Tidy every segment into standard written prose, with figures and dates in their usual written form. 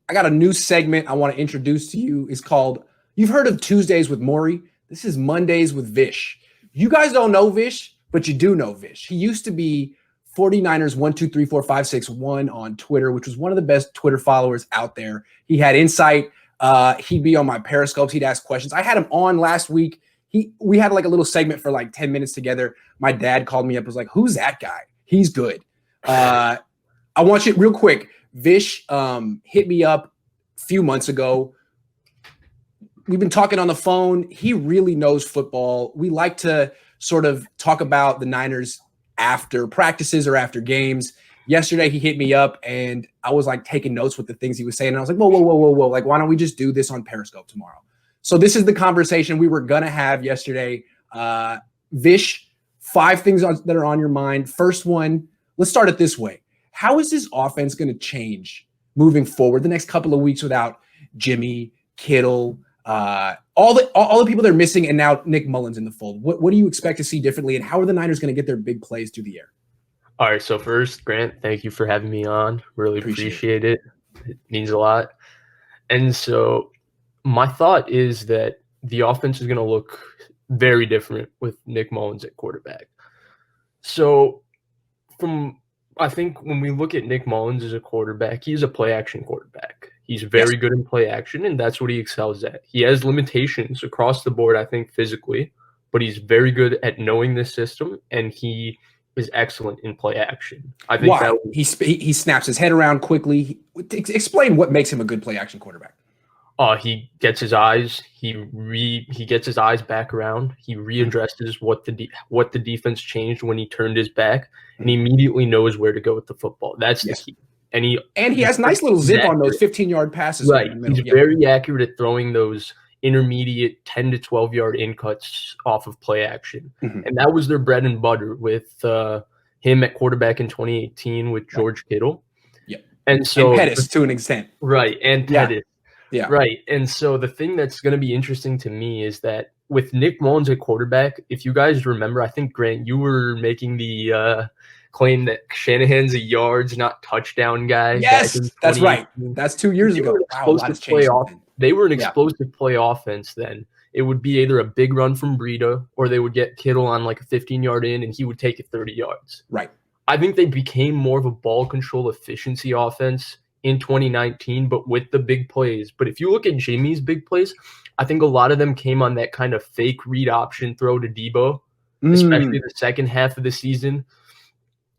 I got a new segment I want to introduce to you. It's called, you've heard of Tuesdays with Maury. This is Mondays with Vish. You guys don't know Vish, but you do know Vish. He used to be 49ers123456 on Twitter, which was one of the best Twitter followers out there. He had insight. He'd be on my Periscopes. He'd ask questions. I had him on last week. We had like a little segment for like 10 minutes together. My dad called me up, was like, who's that guy? He's good. I want you real quick. Vish hit me up a few months ago. We've been talking on the phone. He really knows football. We like to sort of talk about the Niners after practices or after games. Yesterday, he hit me up, and I was like taking notes with the things he was saying. And I was like, whoa. Like, why don't we just do this on Periscope tomorrow? So this is the conversation we were going to have yesterday. Vish, 5 things that are on your mind. First one, let's start it this way. How is this offense going to change moving forward the next couple of weeks without Jimmy, Kittle, all the people they're missing, and now Nick Mullins in the fold? What do you expect to see differently, and how are the Niners going to get their big plays through the air? All right, so first, Grant, thank you for having me on. Really appreciate it. It means a lot. And so my thought is that the offense is going to look very different with Nick Mullins at quarterback. So I think when we look at Nick Mullins as a quarterback, he's a play-action quarterback. He's very good in play action, and that's what he excels at. He has limitations across the board, I think, physically, but he's very good at knowing the system, and he is excellent in play action. I think he snaps his head around quickly. Explain what makes him a good play action quarterback. He gets his eyes. He gets his eyes back around. He readdresses what the defense changed when he turned his back, and he immediately knows where to go with the football. That's the key. And he has nice little zip on those 15-yard passes. Right, he's very accurate at throwing those intermediate 10 to 12-yard in cuts off of play action. And that was their bread and butter with him at quarterback in 2018 with George Kittle. Yeah. And Pettis to an extent. Right, and Pettis. Yeah. Right. And so the thing that's going to be interesting to me is that with Nick Mullins at quarterback, if you guys remember, I think, Grant, you were making the claim that Shanahan's a yards, not touchdown guy. Yes, that's right. That's 2 years ago. Wow, a lot has changed. They were an explosive play offense then. It would be either a big run from Breida, or they would get Kittle on like a 15-yard in, and he would take it 30 yards. Right. I think they became more of a ball control efficiency offense in 2019, but with the big plays. But if you look at Jimmy's big plays, I think a lot of them came on that kind of fake read option throw to Debo, especially the second half of the season.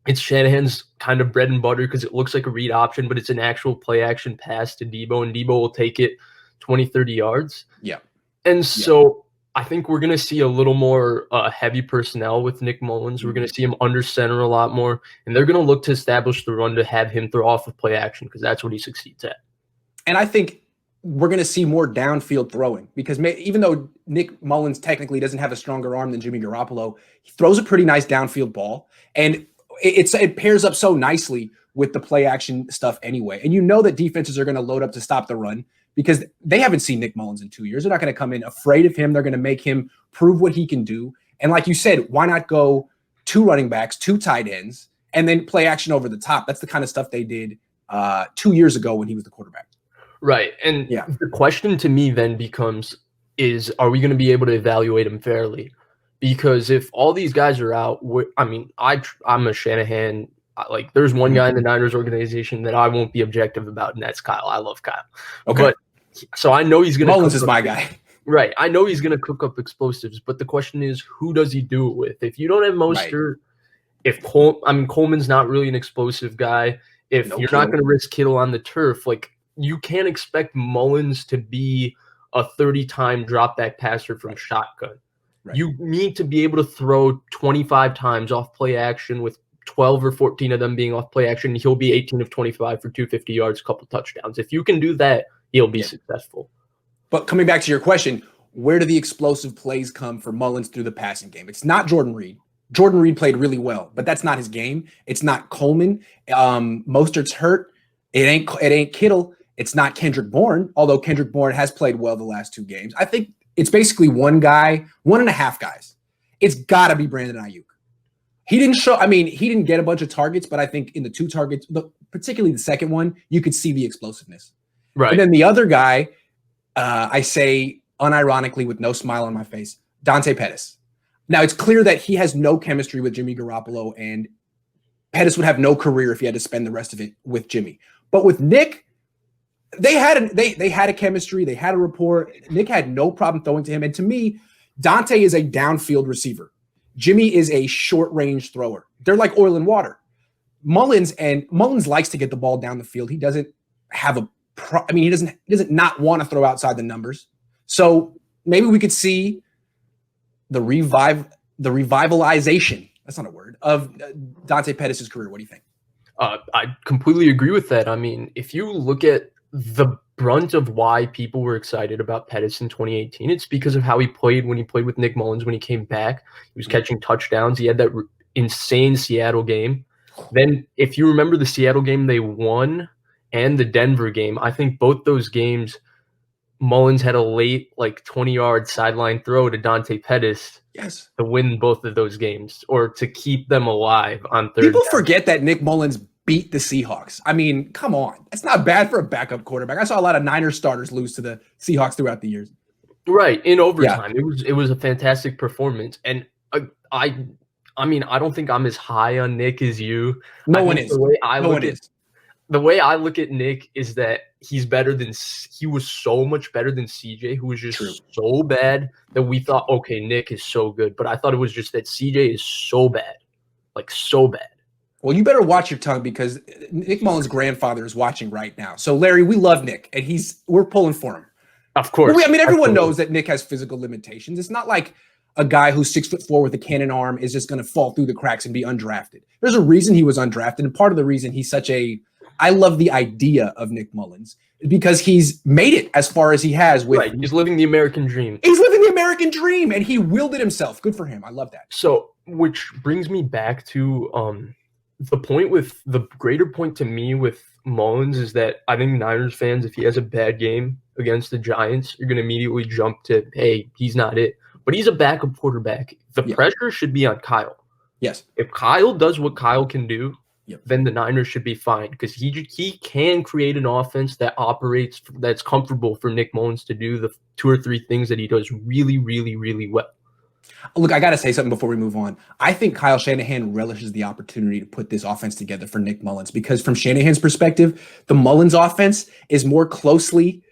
It's Shanahan's kind of bread and butter because it looks like a read option, but it's an actual play action pass to Debo, and Debo will take it 20, 30 yards. Yeah. And so I think we're going to see a little more heavy personnel with Nick Mullins. We're going to see him under center a lot more, and they're going to look to establish the run to have him throw off of play action because that's what he succeeds at. And I think we're going to see more downfield throwing because even though Nick Mullins technically doesn't have a stronger arm than Jimmy Garoppolo, he throws a pretty nice downfield ball, and it pairs up so nicely with the play action stuff anyway. And you know that defenses are going to load up to stop the run because they haven't seen Nick Mullins in 2 years. They're not going to come in afraid of him. They're going to make him prove what he can do. And like you said, why not go 2 running backs, 2 tight ends, and then play action over the top? That's the kind of stuff they did 2 years ago when he was the quarterback. Right. And the question to me then becomes are we going to be able to evaluate him fairly? Because if all these guys are out, I'm a Shanahan. Like, there's one guy in the Niners organization that I won't be objective about, and that's Kyle. I love Kyle. Okay. But so I know he's going to. Mullins is my guy. Right. I know he's going to cook up explosives, but the question is, who does he do it with? If you don't have Mostert, if Coleman's not really an explosive guy, if you're not going to risk Kittle on the turf, like, you can't expect Mullins to be a 30-time drop back passer from shotgun. Right. You need to be able to throw 25 times off play action with 12 or 14 of them being off play action. He'll be 18 of 25 for 250 yards, a couple touchdowns. If you can do that, he'll be successful. But coming back to your question, where do the explosive plays come for Mullins through the passing game? It's not Jordan Reed. Jordan Reed played really well, but that's not his game. It's not Coleman. Mostert's hurt. It ain't Kittle. It's not Kendrick Bourne, although Kendrick Bourne has played well the last 2 games. I think it's basically one guy, 1.5 guys. It's got to be Brandon Ayuk. He didn't get a bunch of targets, but I think in the 2 targets, particularly the second one, you could see the explosiveness. Right. And then the other guy, I say unironically with no smile on my face, Dante Pettis. Now, it's clear that he has no chemistry with Jimmy Garoppolo, and Pettis would have no career if he had to spend the rest of it with Jimmy. But with Nick, they had a chemistry, they had a rapport. Nick had no problem throwing to him. And to me, Dante is a downfield receiver. Jimmy is a short-range thrower. They're like oil and water. Mullins likes to get the ball down the field. He doesn't have he doesn't not want to throw outside the numbers. So maybe we could see the revitalization, that's not a word, of Dante Pettis' career. What do you think? I completely agree with that. I mean, if you look at the brunt of why people were excited about Pettis in 2018, it's because of how he played when he played with Nick Mullins. When he came back, he was catching touchdowns. He had that insane Seattle game. Then, if you remember the Seattle game they won and the Denver game, I think both those games, Mullins had a late, 20-yard sideline throw to Dante Pettis to win both of those games, or to keep them alive on third People down. forget that Nick Mullins beat the Seahawks. I mean, come on. That's not bad for a backup quarterback. I saw a lot of Niners starters lose to the Seahawks throughout the years. Right, in overtime. Yeah. It was a fantastic performance. And I mean, I don't think I'm as high on Nick as you. No one is. The way I look at Nick is that he was so much better than CJ, who was just so bad that we thought, okay, Nick is so good. But I thought it was just that CJ is so bad, so bad. Well, you better watch your tongue, because Nick Mullins' grandfather is watching right now. So, Larry, we love Nick, and we're pulling for him. Of course. Everyone knows that Nick has physical limitations. It's not like a guy who's 6'4" with a cannon arm is just going to fall through the cracks and be undrafted. There's a reason he was undrafted, and part of the reason I love the idea of Nick Mullins, because he's made it as far as he has. He's living the American dream. He's living the American dream, and he willed it himself. Good for him. I love that. So, which brings me back to the greater point to me with Mullins is that I think Niners fans, if he has a bad game against the Giants, you're going to immediately jump to, hey, he's not it. But he's a backup quarterback. The pressure should be on Kyle. Yes. If Kyle does what Kyle can do, then the Niners should be fine, because he can create an offense that operates, that's comfortable for Nick Mullins to do the 2 or 3 things that he does really, really, really well. Look, I got to say something before we move on. I think Kyle Shanahan relishes the opportunity to put this offense together for Nick Mullins, because from Shanahan's perspective, the Mullins offense is more closely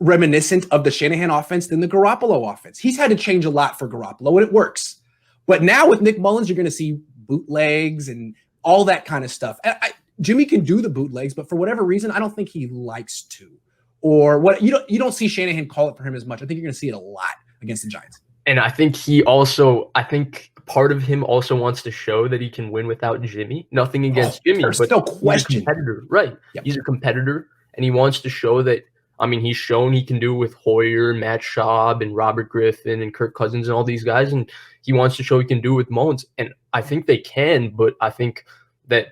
reminiscent of the Shanahan offense than the Garoppolo offense. He's had to change a lot for Garoppolo, and it works. But now with Nick Mullins, you're going to see bootlegs and all that kind of stuff. Jimmy can do the bootlegs, but for whatever reason, I don't think he likes to. Or what you don't see Shanahan call it for him as much. I think you're going to see it a lot against the Giants. And I think part of him also wants to show that he can win without Jimmy. Nothing against Jimmy, but no question. He's a competitor, right? Yep. He's a competitor, and he wants to show that. I mean, he's shown he can do it with Hoyer, Matt Schaub, and Robert Griffin, and Kirk Cousins, and all these guys, and he wants to show he can do it with Mullins. And I think they can, but I think that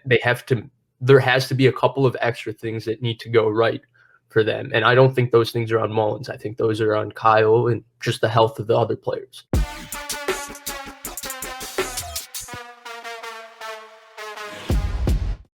there has to be a couple of extra things that need to go right for them. And I don't think those things are on Mullins. I think those are on Kyle and just the health of the other players.